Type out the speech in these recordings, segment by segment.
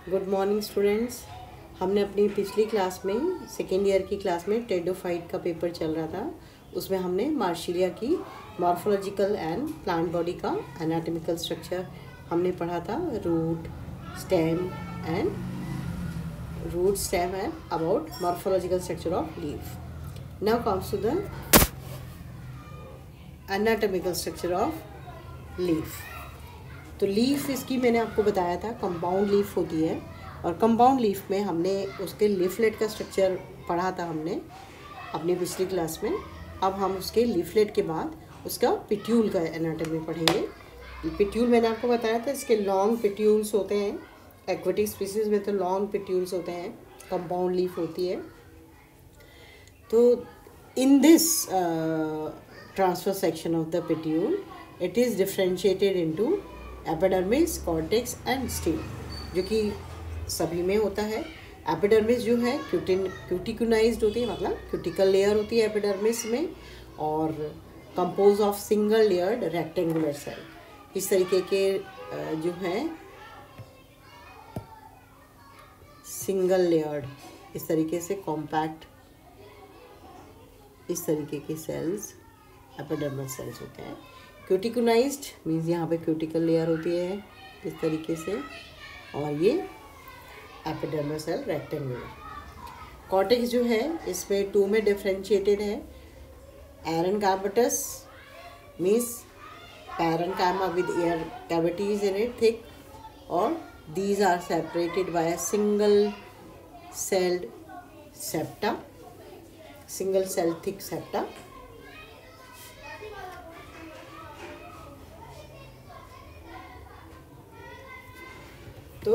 Good morning students. हमने अपनी पिछली क्लास में सेकेंड ईयर की क्लास में टेरिडोफाइट का पेपर चल रहा था। उसमें हमने मार्शिलिया की मॉर्फोलॉजिकल एंड प्लांट बॉडी का एनाटॉमिकल स्ट्रक्चर हमने पढ़ा था। Root stem and about morphological structure of leaf. Now comes to the anatomical structure of leaf. तो लीफ इसकी मैंने आपको बताया था कंपाउंड लीफ होती है, और कंपाउंड लीफ में हमने उसके लीफलेट का स्ट्रक्चर पढ़ा था हमने अपनी पिछली क्लास में। अब हम उसके लीफलेट के बाद उसका पिट्यूल का एनाटॉमी पढ़ेंगे। पिट्यूल मैंने आपको बताया था, इसके लॉन्ग पिट्यूल्स होते हैं। एक्वेटिक स्पीसीज में तो लॉन्ग पिट्यूल्स होते हैं, कंपाउंड लीफ होती है। तो in this transverse section of the petiole it is differentiated into epidermis, cortex and stele, जो कि सभी में होता है। एपिडर्मिस जो है क्यूटिकुनाइज्ड होती है, मतलब क्यूटिकल लेयर होती है एपिडर्मिस में, और compose of single layered rectangular cell. इस तरीके के जो है सिंगल लेयर्ड, इस तरीके से कॉम्पैक्ट, इस तरीके के सेल्स एपिडर्मल सेल्स होते हैं। क्यूटिकुनाइज्ड मीन्स यहाँ पे क्यूटिकल लेयर होती है इस तरीके से, और ये एपिडर्मल सेल रेक्टेंगुलर। कॉर्टेक्स जो है इसमें 2 में डिफ्रेंशिएटेड है। Aerenchymatous means parenchyma with air cavities in it thick, और these are separated by a single celled thick septa. तो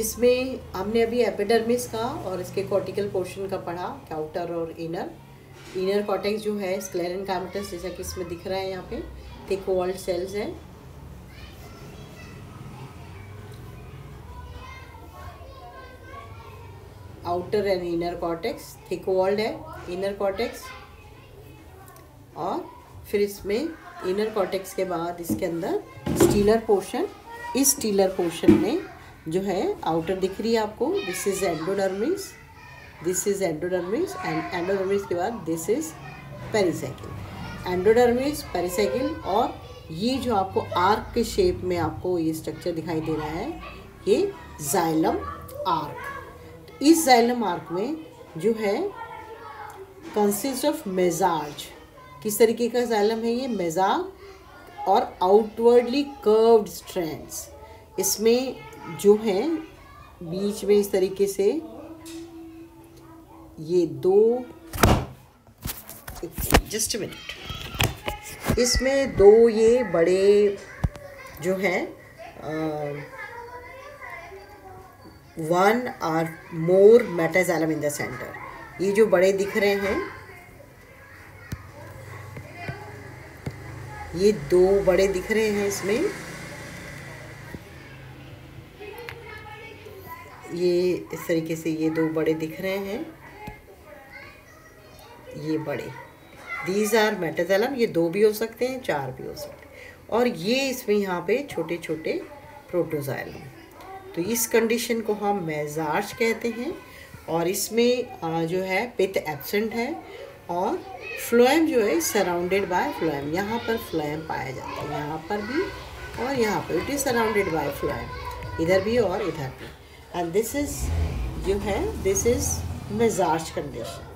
इसमें हमने अभी एपिडर्मिस का और इसके कॉर्टिकल पोर्शन का पढ़ा, आउटर और इनर कॉर्टेक्स जो है स्क्लेरेनकाइमेटस, जैसा कि इसमें दिख रहा है यहाँ पे थिक वॉल्ड सेल्स हैं। Outer and inner cortex, thick walled है इनर कॉर्टेक्स, और फिर इसमें इनर कॉर्टेक्स के बाद इसके अंदर स्टीलर पोर्शन। इस स्टीलर पोर्शन में जो है आउटर दिख रही है आपको, this is endodermis, and endodermis के बाद this is pericycle. Endodermis, pericycle, और ये जो आपको आर्क के शेप में आपको ये स्ट्रक्चर दिखाई दे रहा है, ये जाइलम आर्क। इस जाइलम आर्क में जो है कंसिस्ट ऑफ मेजार्ज। किस तरीके का जाइलम है ये? मेजार्ज और आउटवर्डली कर्व्ड स्ट्रैंड्स। इसमें जो है बीच में इस तरीके से ये जस्ट मिनट, इसमें 2 ये बड़े जो हैं 1 or more metaxylem in the centre. ये जो बड़े दिख रहे हैं, ये 2 बड़े दिख रहे हैं इसमें, ये इस तरीके से ये 2 बड़े दिख रहे हैं, ये बड़े, दीज आर मेटाजाइलम। ये 2 भी हो सकते हैं, 4 भी हो सकते हैं, और ये इसमें यहाँ पे छोटे छोटे प्रोटोजाइलम। तो इस कंडीशन को हम मेजार्ज कहते हैं, और इसमें जो है पिथ एब्सेंट है, और फ्लोएम जो है सराउंडेड बाय फ्लोएम। यहाँ पर फ्लोएम पाया जाता है, यहाँ पर भी और यहाँ पर, it is surrounded by phloem, इधर भी और इधर भी। एंड दिस इज जो है this is mesarch condition.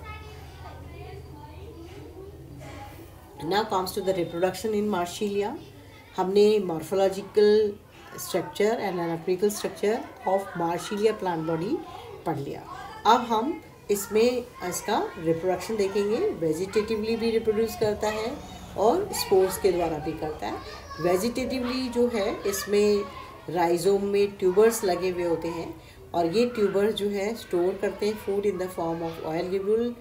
Now comes to the reproduction in Marsilea. हमने morphological structure and anatomical structure of Marsilea plant body पढ़ लिया। अब हम इसमें इसका रिप्रोडक्शन देखेंगे। वेजिटेटिवली भी रिप्रोड्यूस करता है और स्पोर्स के द्वारा भी करता है। वेजिटेटिवली जो है इसमें राइजोम में ट्यूबर्स लगे हुए होते हैं, और ये ट्यूबर्स जो है स्टोर करते हैं food in the form of oil globule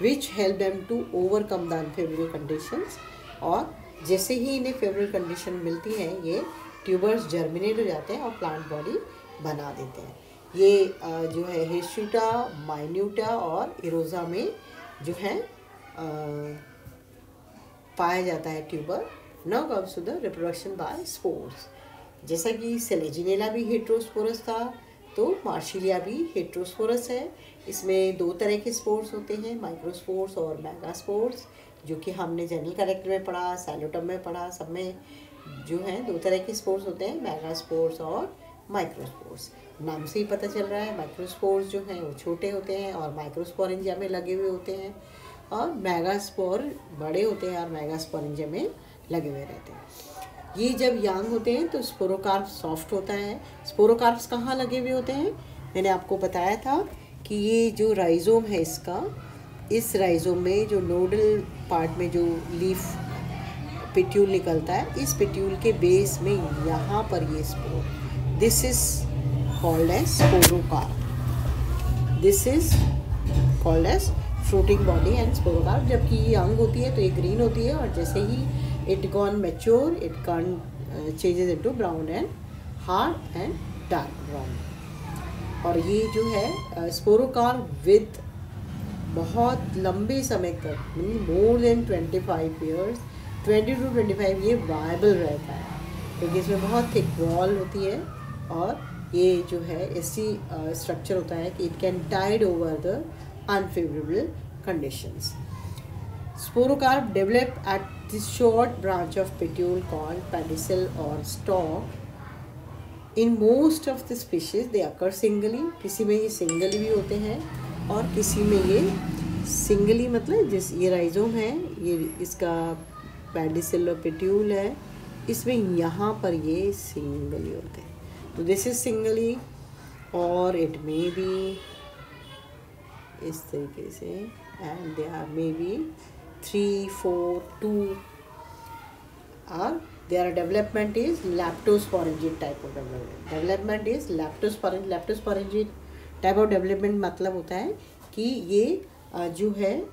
which help them to overcome the unfavourable conditions. और जैसे ही इन्हें फेवरेबल कंडीशन मिलती है, ये ट्यूबर्स जर्मिनेट हो जाते हैं और प्लांट बॉडी बना देते हैं। ये जो है हिर्सुटा, माइन्यूटा और इरोजा में जो है पाया जाता है tuber. Now comes to the reproduction by spores. जैसा कि सेलेजिनेला भी हेटेरोस्पोरस था, तो मार्शिलिया भी हेटेरोस्पोरस है। इसमें दो तरह के स्पोर्स होते हैं, माइक्रोस्पोर्स और मेगास्पोर्स, जो कि हमने जनरल कैरेक्टर में पढ़ा, साइलोटम में पढ़ा। सब में जो है दो तरह के स्पोर्स होते हैं, मेगास्पोर्स और माइक्रोस्पोर्स। नाम से ही पता चल रहा है, माइक्रोस्पोर्स जो हैं वो छोटे होते हैं और माइक्रोस्पोरेंजिया में लगे हुए होते हैं, और मेगास्पोर बड़े होते हैं और मेगास्पोरेंजिया में लगे हुए रहते हैं। ये जब यंग होते हैं तो स्पोरोकार्प सॉफ्ट होता है। स्पोरोकार्प्स कहाँ लगे हुए होते हैं? मैंने आपको बताया था कि ये जो राइजोम है इसका, इस राइजोम में जो नोडल पार्ट में जो लीफ पेट्यूल निकलता है, इस पेट्यूल के बेस में यहाँ पर ये spore, this is called as sporocarp. This is called as fruiting body and sporocarp. जबकि ये यंग होती है तो ये ग्रीन होती है, और जैसे ही it gone mature it changes into brown and hard and dark brown. और ये जो है स्पोरोकार्प विद बहुत लंबे समय तक, मोर देन 25 ईयर्स, 20 to 25 ये वायबल रहता है, क्योंकि इसमें बहुत थिक वॉल होती है, और ये जो है ऐसी स्ट्रक्चर होता है कि it can tide over the unfavourable conditions. Sporocarp develop at this short branch of petiole called pedicel or stalk. In most of the species they occur singly. किसी में ये सिंगली भी होते हैं और किसी में ये सिंगली, मतलब जिस ये राइजोम है, ये इसका पेडिसल और पेट्यूल है, इसमें यहाँ पर ये सिंगली होते हैं। तो दिस इज सिंगली, और इट मे बी इस तरीके से, and they are may be 3, 4, 2, or their development is leptosporangid type of development. Development is leptosporangid type of development मतलब होता है कि ये जो है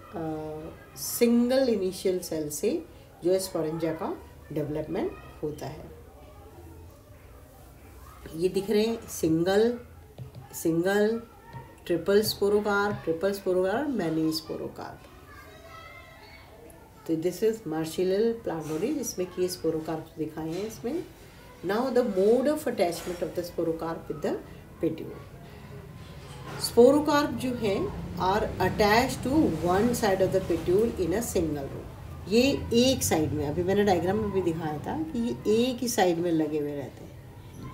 सिंगल इनिशियल सेल से जो है स्पोरेंजिया का डेवलपमेंट होता है। ये दिख रहे हैं single, triple sporocarp, many sporocarp. तो this is Marsilea plant body, जिसमें कि स्पोरोकार्प दिखाए हैं इसमें। Now the mode of attachment of the sporocarp with the petiole. Sporocarp जो है are attach to one side of the petiole in a single row. ये एक साइड में, अभी मैंने डायग्राम में भी दिखाया था कि ये एक ही साइड में लगे हुए रहते हैं।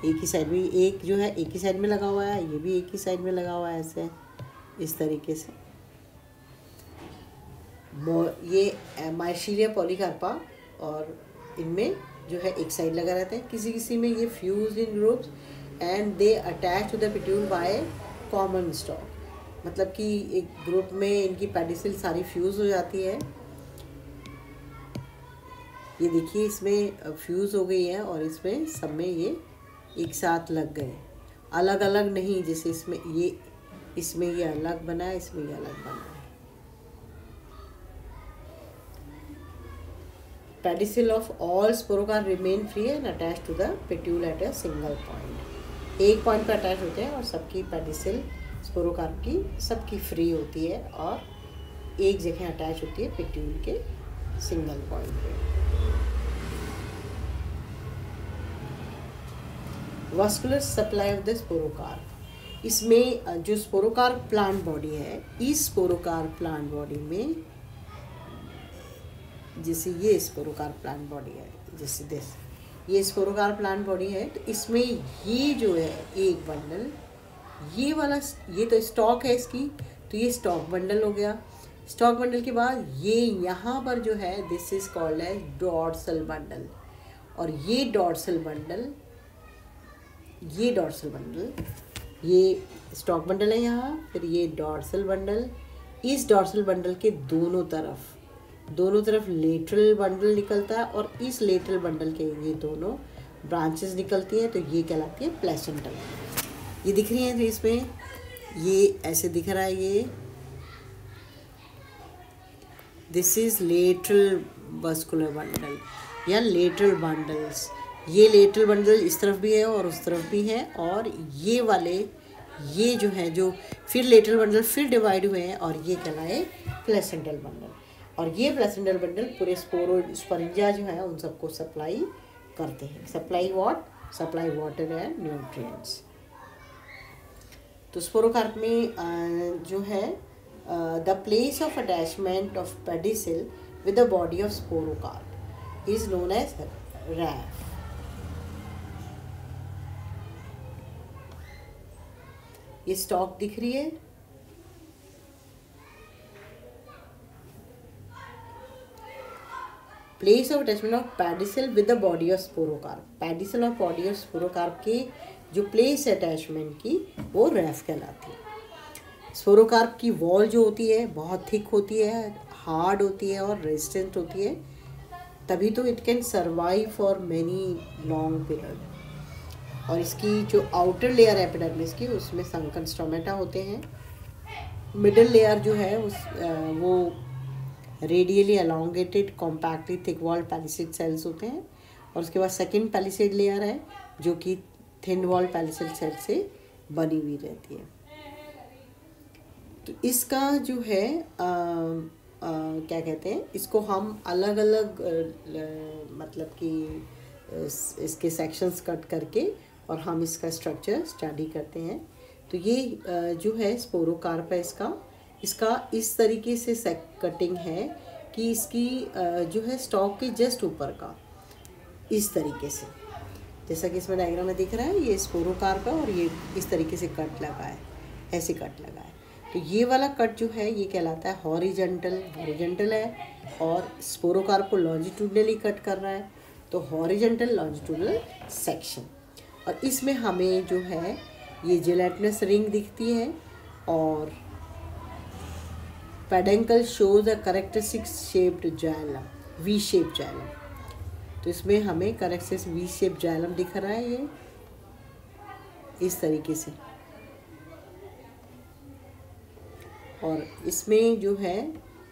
एक ही साइड में, एक जो है एक ही साइड में लगा हुआ है, ये भी एक ही साइड में लगा हुआ है, ऐसे इस तरीके से। ये मार्शिलिया पॉलीकार्पा, और इनमें जो है एक साइड लगा रहता है। किसी किसी में ये fuse in groups and they attach to the petiole by common stalk, मतलब कि एक ग्रुप में इनकी पेडिसिल सारी फ्यूज हो जाती है। ये देखिए इसमें फ्यूज हो गई है, और इसमें सब में ये एक साथ लग गए, अलग अलग नहीं। जैसे इसमें ये अलग बना है, इसमें ये अलग बना है। Pedicel of all sporocarp remain free and attached to the petiole at a single point. एक पॉइंट पर अटैच होते हैं, और सबकी पेडिसिल स्पोरोकार्प की सबकी फ्री होती है और एक जगह अटैच होती है पेट्यूल के सिंगल पॉइंट पे। वास्कुलर सप्लाई ऑफ द स्पोरोकार्प, इसमें जो स्पोरोकार्प प्लांट बॉडी है, इस स्पोरोकार्प प्लांट बॉडी में जैसे ये स्पोरोकार्प प्लांट बॉडी है, जैसे ये स्पोरोकार्प प्लांट बॉडी है, तो इसमें ये जो है एक बंडल, ये वाला, ये तो स्टॉक है इसकी, तो ये स्टॉक बंडल हो गया। स्टॉक बंडल के बाद ये यहाँ पर जो है this is called as dorsal bundle, और ये डॉर्सल बंडल ये स्टॉक बंडल है यहाँ, फिर ये डॉर्सल बंडल। इस डॉर्सल बंडल के दोनों तरफ लेटरल बंडल निकलता है, और इस लेटरल बंडल के ये दोनों ब्रांचेस निकलती हैं, तो ये कहलाती है प्लेसेंटल। ये दिख रही है, तो इसमें ये ऐसे दिख रहा है, ये this is lateral vascular bundle या लेटरल बंडल्स। ये लेटरल बंडल इस तरफ भी है और उस तरफ भी है, और ये वाले ये जो है जो फिर लेटरल बंडल फिर डिवाइड हुए हैं, और ये कहलाए प्लेसेंटल बंडल। और ये प्लेसेंटल बंडल पूरे स्पोरेंजिया जो है उन सबको सप्लाई करते हैं। Supply what? Supply water and nutrients. तो स्पोरोकार्प में जो है the place of attachment of pedicel with the body of sporocarp is known as raphe. ये स्टॉक दिख रही है, place of attachment of pedicel with the body of sporocarp. Pedicel और body of sporocarp की जो प्लेस अटैचमेंट की वो रैफ कहलाती है। स्पोरोकार्प की वॉल जो होती है बहुत थिक होती है, हार्ड होती है और रेजिस्टेंट होती है, तभी तो it can survive for many long period. और इसकी जो आउटर लेयर एपिडर्मिस की, उसमें संकन स्टोमेटा होते हैं। मिडल लेयर जो है वो radially elongated compactly thick walled palisade cells होते हैं। और उसके बाद सेकेंड पैलिसेड लेयर है जो कि थिन वॉल्ड पैलिसेड सेल से बनी हुई रहती है। तो इसका जो है क्या कहते हैं, इसको हम अलग अलग मतलब कि इसके सेक्शंस कट करके और हम इसका स्ट्रक्चर स्टडी करते हैं। तो ये जो है स्पोरोकार्प है, इसका इस तरीके से कटिंग है कि इसकी जो है स्टॉक के जस्ट ऊपर का इस तरीके से, जैसा कि इसमें डायग्राम में दिख रहा है, ये स्पोरोकार्प है और ये इस तरीके से कट लगा है, ऐसे कट लगा है। तो ये वाला कट जो है ये कहलाता है हॉरिजॉन्टल है, और स्पोरोकार्प को लॉन्जिट्यूडनली कट कर रहा है, तो हॉरिजॉन्टल लॉन्जिट्यूडनल सेक्शन। और इसमें हमें जो है ये जेलेटिनस रिंग दिखती है, और peduncle shows a characteristic shaped xylem, V shape xylem. तो इसमें हमें कैरेक्टरिस्टिक वी शेप जाइलम दिख रहा है, ये इस तरीके से। और इसमें जो है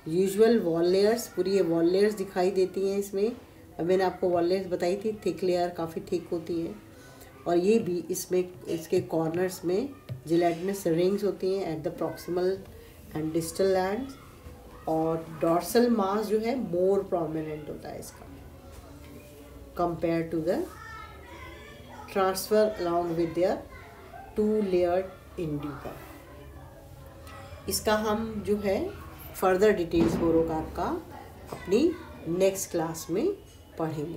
यूजुअल वॉल लेयर्स, पूरी ये वॉल लेयर्स दिखाई देती हैं इसमें। अब मैंने आपको वॉल लेयर्स बताई थी, थिक लेयर काफ़ी थिक होती है। और ये भी इसमें इसके कॉर्नर्स में जिलेटिनस रिंग्स होती हैं at the proximal and distal ends. और डॉर्सल मास जो है मोर प्रोमिनेंट होता है इसका compare to the transfer along with their 2 layered indica. इसका हम जो है फर्दर डिटेल्स स्पोरोकार्प का अपनी नेक्स्ट क्लास में पढ़ेंगे।